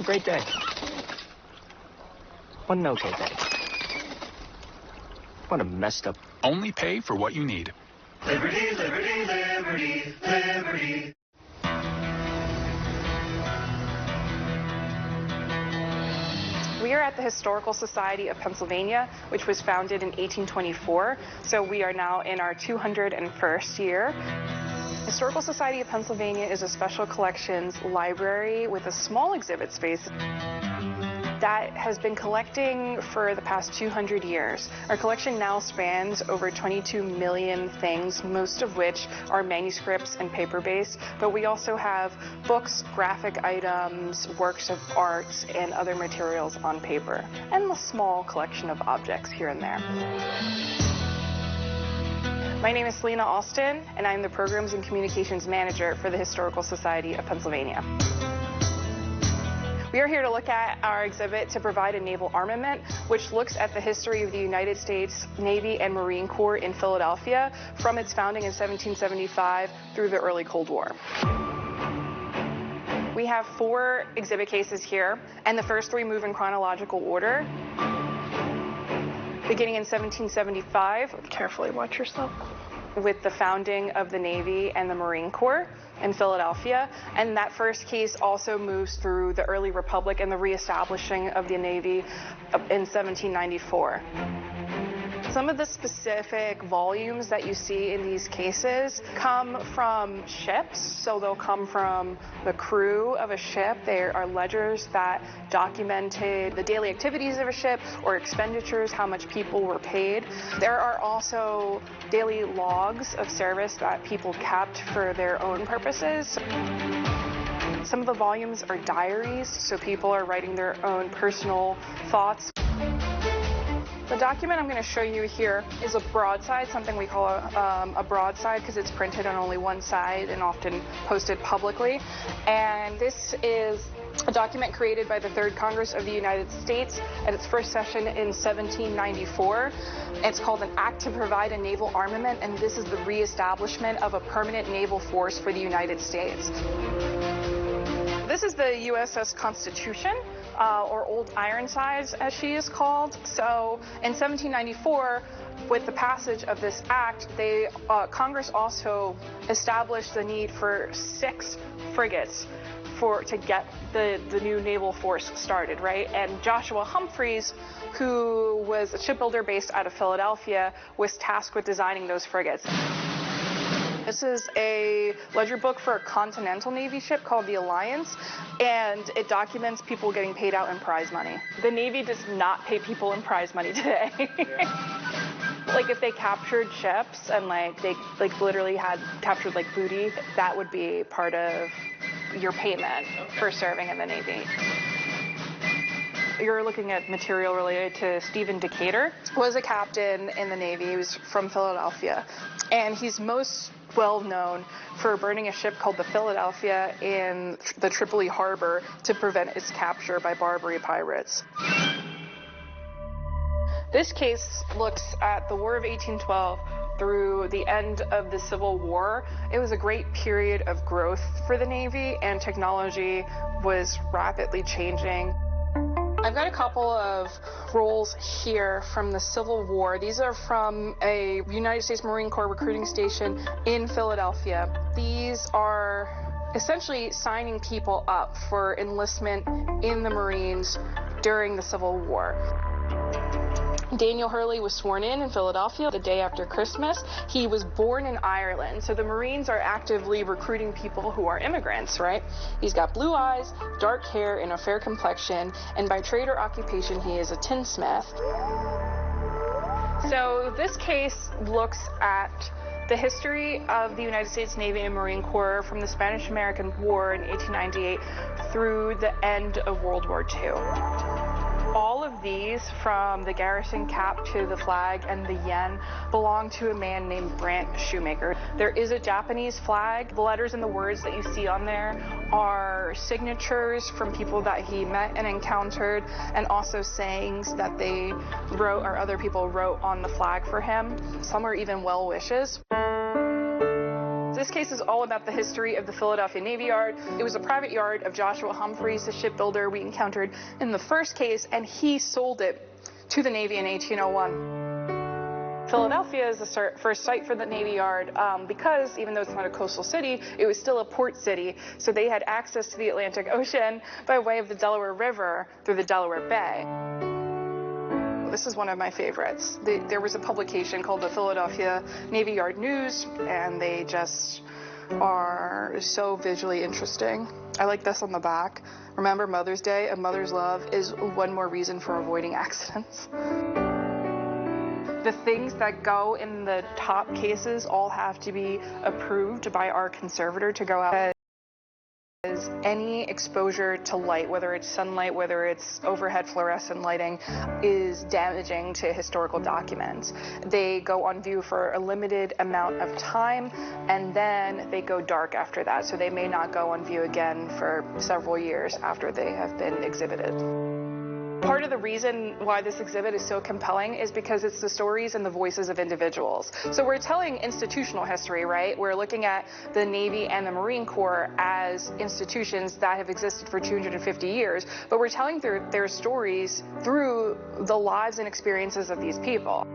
great day. What an okay day. What a messed up... Only pay for what you need. Liberty, liberty, liberty, liberty. We are at the Historical Society of Pennsylvania, which was founded in 1824, so we are now in our 201st year. Historical Society of Pennsylvania is a special collections library with a small exhibit space that has been collecting for the past 200 years. Our collection now spans over 22 million things, most of which are manuscripts and paper-based, but we also have books, graphic items, works of art, and other materials on paper, and a small collection of objects here and there. My name is Selena Austin, and I'm the Programs and Communications Manager for the Historical Society of Pennsylvania. We are here to look at our exhibit to Provide a Naval Armament, which looks at the history of the United States Navy and Marine Corps in Philadelphia from its founding in 1775 through the early Cold War. We have 4 exhibit cases here, and the first 3 move in chronological order. Beginning in 1775, carefully watch yourself, with the founding of the Navy and the Marine Corps in Philadelphia. And that first case also moves through the early Republic and the reestablishing of the Navy in 1794. Some of the specific volumes that you see in these cases come from ships, so they'll come from the crew of a ship. There are ledgers that documented the daily activities of a ship or expenditures, how much people were paid. There are also daily logs of service that people kept for their own purposes. Some of the volumes are diaries, so people are writing their own personal thoughts. The document I'm going to show you here is a broadside, something we call a broadside because it's printed on only one side and often posted publicly. And this is a document created by the Third Congress of the United States at its first session in 1794. It's called an Act to Provide a Naval Armament, and this is the reestablishment of a permanent naval force for the United States. This is the USS Constitution, or Old Ironsides, as she is called. So in 1794, with the passage of this act, Congress also established the need for 6 frigates to get the new naval force started, right? And Joshua Humphreys, who was a shipbuilder based out of Philadelphia, was tasked with designing those frigates. This is a ledger book for a Continental Navy ship called the Alliance, and it documents people getting paid out in prize money. The Navy does not pay people in prize money today. Like if they captured ships and they literally had captured booty, that would be part of your payment for serving in the Navy. You're looking at material related to Stephen Decatur, who was a captain in the Navy. He was from Philadelphia, and he's most well known for burning a ship called the Philadelphia in the Tripoli harbor to prevent its capture by Barbary pirates. This case looks at the War of 1812 through the end of the Civil War. It was a great period of growth for the Navy, and technology was rapidly changing. I've got a couple of rolls here from the Civil War. These are from a United States Marine Corps recruiting station in Philadelphia. These are essentially signing people up for enlistment in the Marines during the Civil War. Daniel Hurley was sworn in Philadelphia the day after Christmas. He was born in Ireland, so the Marines are actively recruiting people who are immigrants, right? He's got blue eyes, dark hair, and a fair complexion, and by trade or occupation, he is a tinsmith. So this case looks at the history of the United States Navy and Marine Corps from the Spanish-American War in 1898 through the end of World War II. All of these, from the garrison cap to the flag and the yen, belong to a man named Brant Shoemaker. There is a Japanese flag. The letters and the words that you see on there are signatures from people that he met and encountered, and also sayings that they wrote or other people wrote on the flag for him. Some are even well wishes. This case is all about the history of the Philadelphia Navy Yard. It was a private yard of Joshua Humphreys, the shipbuilder we encountered in the first case, and he sold it to the Navy in 1801. Philadelphia is the first site for the Navy Yard because even though it's not a coastal city, it was still a port city. So they had access to the Atlantic Ocean by way of the Delaware River through the Delaware Bay. This is one of my favorites. There was a publication called the Philadelphia Navy Yard News, and they just are so visually interesting. I like this on the back. Remember Mother's Day, a mother's love is one more reason for avoiding accidents. The things that go in the top cases all have to be approved by our conservator to go out. Any exposure to light, whether it's sunlight, whether it's overhead fluorescent lighting, is damaging to historical documents. They go on view for a limited amount of time, and then they go dark after that, so they may not go on view again for several years after they have been exhibited. Part of the reason why this exhibit is so compelling is because it's the stories and the voices of individuals. So we're telling institutional history, right? We're looking at the Navy and the Marine Corps as institutions that have existed for 250 years, but we're telling their stories through the lives and experiences of these people.